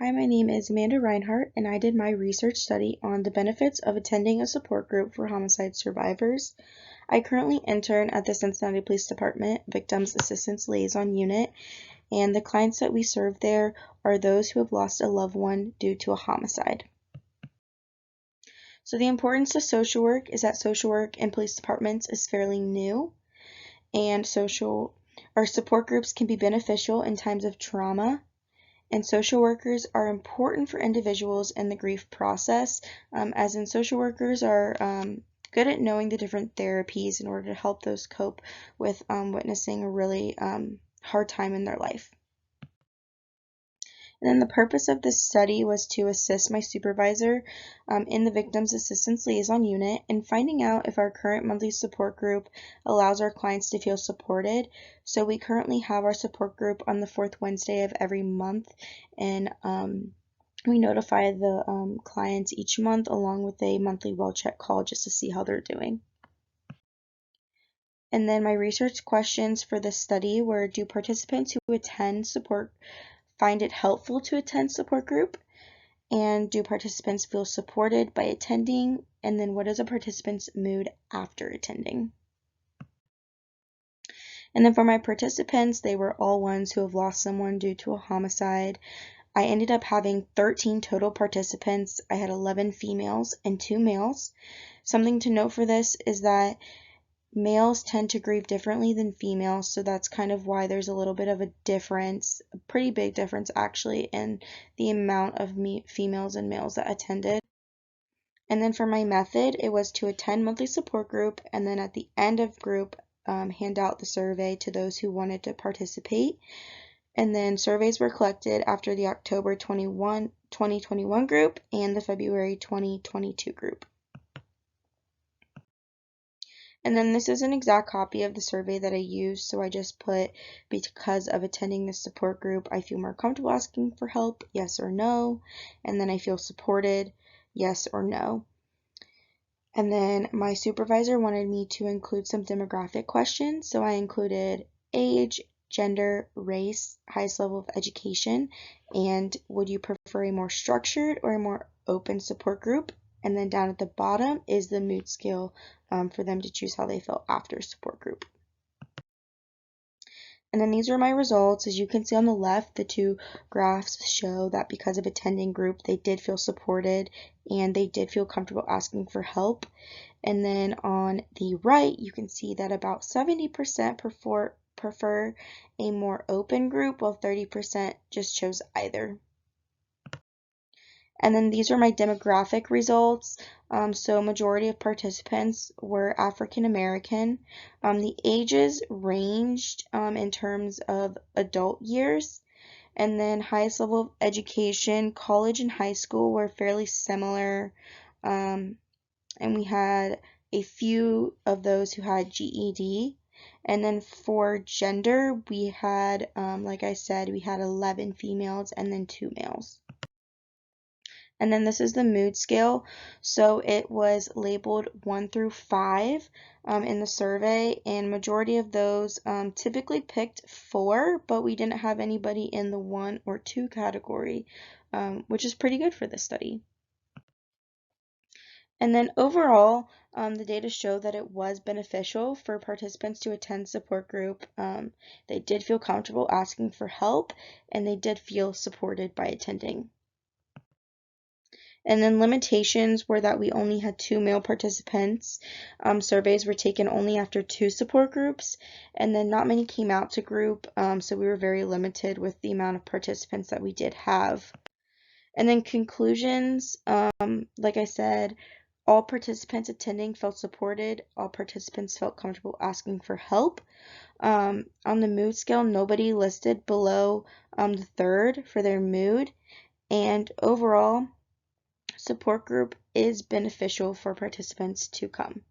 Hi, my name is Amanda Reinhardt, and I did my research study on the benefits of attending a support group for homicide survivors. I currently intern at the Cincinnati Police Department Victims Assistance Liaison Unit, and the clients that we serve there are those who have lost a loved one due to a homicide. So the importance of social work is that social work in police departments is fairly new, and our support groups can be beneficial in times of trauma. And social workers are important for individuals in the grief process, as in social workers are good at knowing the different therapies in order to help those cope with witnessing a really hard time in their life. And then the purpose of this study was to assist my supervisor in the Victims Assistance Liaison Unit in finding out if our current monthly support group allows our clients to feel supported. So we currently have our support group on the fourth Wednesday of every month, and we notify the clients each month along with a monthly well check call just to see how they're doing. And then my research questions for this study were: do participants who attend support find it helpful to attend support group? And do participants feel supported by attending? And then what is a participant's mood after attending? And then for my participants, they were all ones who have lost someone due to a homicide. I ended up having 13 total participants. I had 11 females and 2 males. Something to note for this is that males tend to grieve differently than females, so that's kind of why there's a little bit of a difference, a pretty big difference actually, in the amount of females and males that attended. And then for my method, it was to attend monthly support group, and then at the end of group, hand out the survey to those who wanted to participate. And then surveys were collected after the October 2021 group and the February 2022 group. And then this is an exact copy of the survey that I used, so I just put, because of attending this support group, I feel more comfortable asking for help, yes or no, and then I feel supported, yes or no. And then my supervisor wanted me to include some demographic questions, so I included age, gender, race, highest level of education, and would you prefer a more structured or a more open support group? And then down at the bottom is the mood scale for them to choose how they felt after support group. And then these are my results. As you can see on the left, the two graphs show that because of attending group, they did feel supported and they did feel comfortable asking for help. And then on the right, you can see that about 70% prefer a more open group, while 30% just chose either. And then these are my demographic results. So majority of participants were African American. The ages ranged in terms of adult years. And then highest level of education, college and high school were fairly similar. And we had a few of those who had GED. And then for gender, we had, like I said, we had 11 females and then 2 males. And then this is the mood scale. So it was labeled 1 through 5 in the survey, and majority of those typically picked 4, but we didn't have anybody in the 1 or 2 category, which is pretty good for this study. And then overall, the data show that it was beneficial for participants to attend support group. They did feel comfortable asking for help, and they did feel supported by attending. And then limitations were that we only had 2 male participants. Surveys were taken only after 2 support groups, and then not many came out to group, so we were very limited with the amount of participants that we did have. And then conclusions, like I said, all participants attending felt supported. All participants felt comfortable asking for help. On the mood scale, nobody listed below the 3rd for their mood. And overall, support group is beneficial for participants to come.